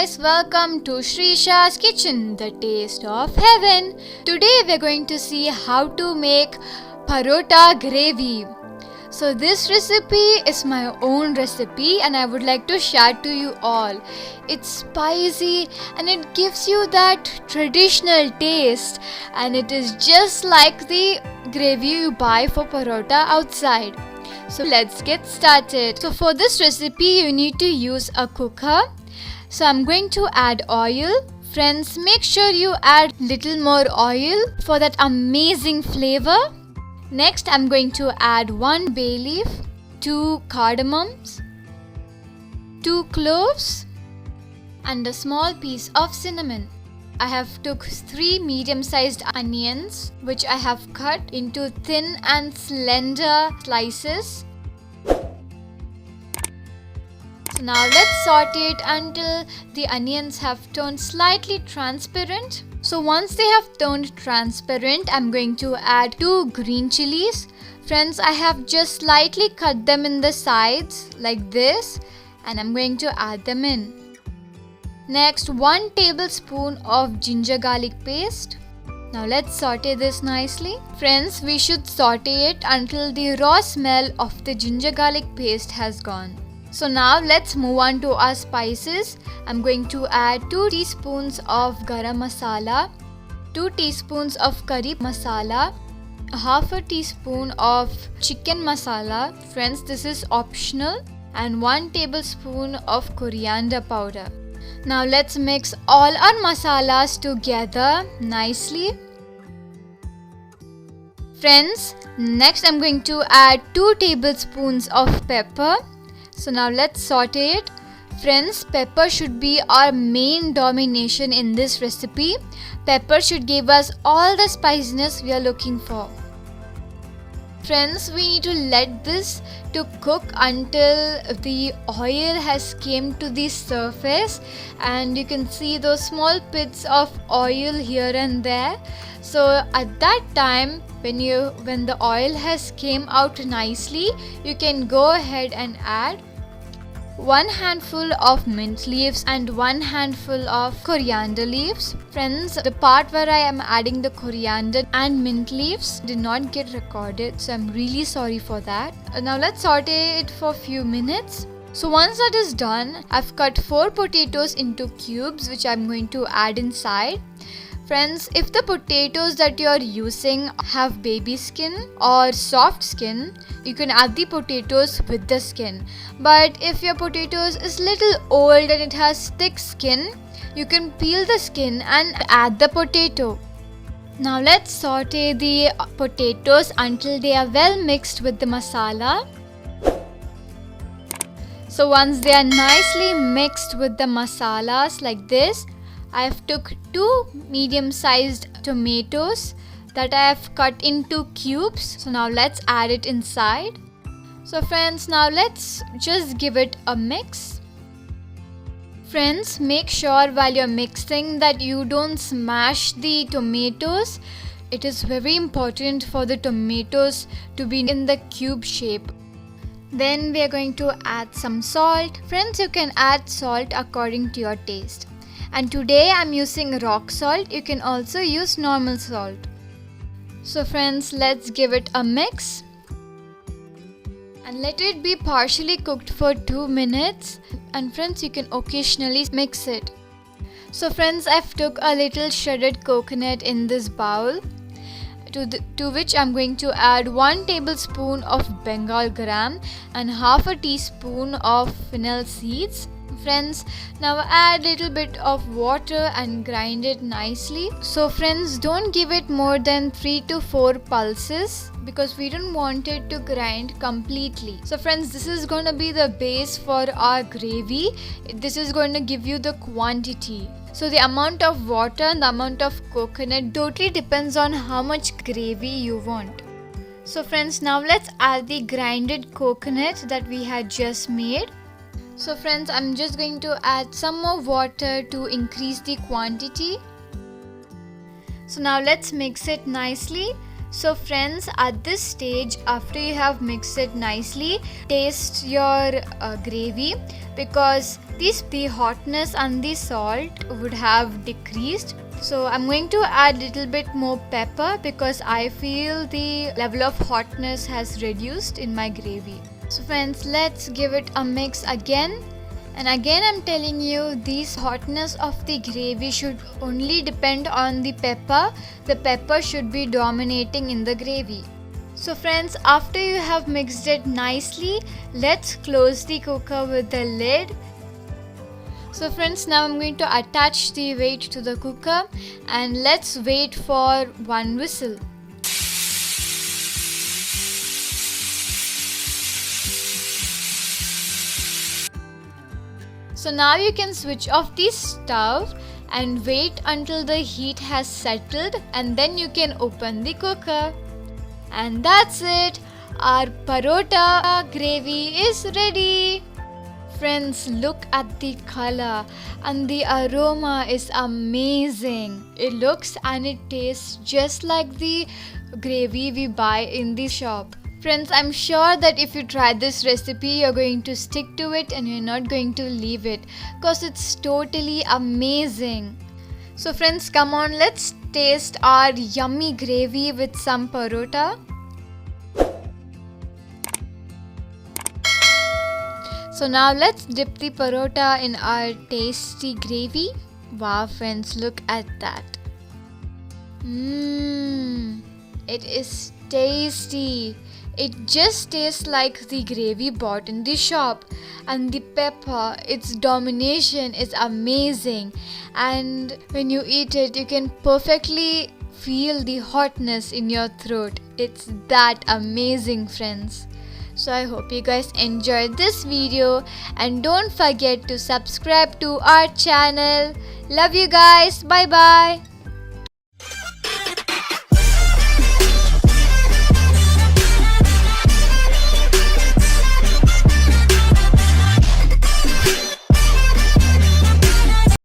guys, welcome to Shrisha's Kitchen, the taste of heaven. Today we're going to see how to make Parrota Gravy. So this recipe is my own recipe and I would like to share to you all. It's spicy and it gives you that traditional taste, and it is just like the gravy you buy for Parotta outside. So let's get started. So for this recipe you need to use a cooker. So I'm going to add oil. Friends, make sure you add little more oil for that amazing flavor. Next I'm going to add 1 bay leaf, 2 cardamoms, 2 cloves and a small piece of cinnamon. I have took 3 medium-sized onions which I have cut into thin and slender slices. So now let's saute it until the onions have turned slightly transparent. So once they have turned transparent, I'm going to add 2 green chilies. Friends, I have just slightly cut them in the sides like this and I'm going to add them in. Next, 1 tablespoon of ginger garlic paste. Now let's saute this nicely. Friends, we should saute it until the raw smell of the ginger garlic paste has gone. So now let's move on to our spices. I'm going to add 2 teaspoons of garam masala, 2 teaspoons of curry masala, half a teaspoon of chicken masala. Friends, this is optional, and 1 tablespoon of coriander powder. Now let's mix all our masalas together nicely. Friends, next I'm going to add 2 tablespoons of pepper. So now let's saute it. Friends, pepper should be our main domination in this recipe. Pepper should give us all the spiciness we are looking for. Friends, we need to let this to cook until the oil has came to the surface and you can see those small bits of oil here and there. So at that time, when the oil has came out nicely, you can go ahead and add 1 handful of mint leaves and 1 handful of coriander leaves. Friends, the part where I am adding the coriander and mint leaves did not get recorded, so I'm really sorry for that. Now let's saute it for a few minutes. So once that is done, I've cut 4 potatoes into cubes which I'm going to add inside. Friends, if the potatoes that you are using have baby skin or soft skin, you can add the potatoes with the skin. But if your potatoes is little old and it has thick skin, you can peel the skin and add the potato. Now let's saute the potatoes until they are well mixed with the masala. So once they are nicely mixed with the masalas like this, I have took 2 medium-sized tomatoes that I have cut into cubes. So now let's add it inside. So friends, now let's just give it a mix. Friends, make sure while you're mixing that you don't smash the tomatoes. It is very important for the tomatoes to be in the cube shape. Then we are going to add some salt. Friends, you can add salt according to your taste. And today I'm using rock salt. You can also use normal salt. So friends, let's give it a mix. And let it be partially cooked for 2 minutes. And friends, you can occasionally mix it. So friends, I've took a little shredded coconut in this bowl. To which I'm going to add 1 tablespoon of Bengal gram and half a teaspoon of fennel seeds. Friends, now add little bit of water and grind it nicely. So friends, don't give it more than 3 to 4 pulses because we don't want it to grind completely. So friends, this is going to be the base for our gravy. This is going to give you the quantity. So the amount of water and the amount of coconut totally depends on how much gravy you want. So friends, now let's add the grinded coconut that we had just made. So friends, I'm just going to add some more water to increase the quantity. So now let's mix it nicely. So friends, at this stage, after you have mixed it nicely, taste your gravy, because the hotness and the salt would have decreased. So I'm going to add little bit more pepper because I feel the level of hotness has reduced in my gravy. So friends, let's give it a mix again. And again I'm telling you, this hotness of the gravy should only depend on the pepper. The pepper should be dominating in the gravy. So friends, after you have mixed it nicely, let's close the cooker with the lid. So friends, now I'm going to attach the weight to the cooker and let's wait for one whistle. So now you can switch off the stove and wait until the heat has settled, and then you can open the cooker. And that's it, our Parrota gravy is ready. Friends, look at the color and the aroma is amazing. It looks and it tastes just like the gravy we buy in the shop. Friends, I'm sure that if you try this recipe, you're going to stick to it and you're not going to leave it, because it's totally amazing. So friends, come on, let's taste our yummy gravy with some parota. So now let's dip the parota in our tasty gravy. Wow friends, look at that. It is tasty. It just tastes like the gravy bought in the shop. And the pepper, its domination is amazing. And when you eat it, you can perfectly feel the hotness in your throat. It's that amazing, friends. So I hope you guys enjoyed this video, and don't forget to subscribe to our channel. Love you guys. Bye bye.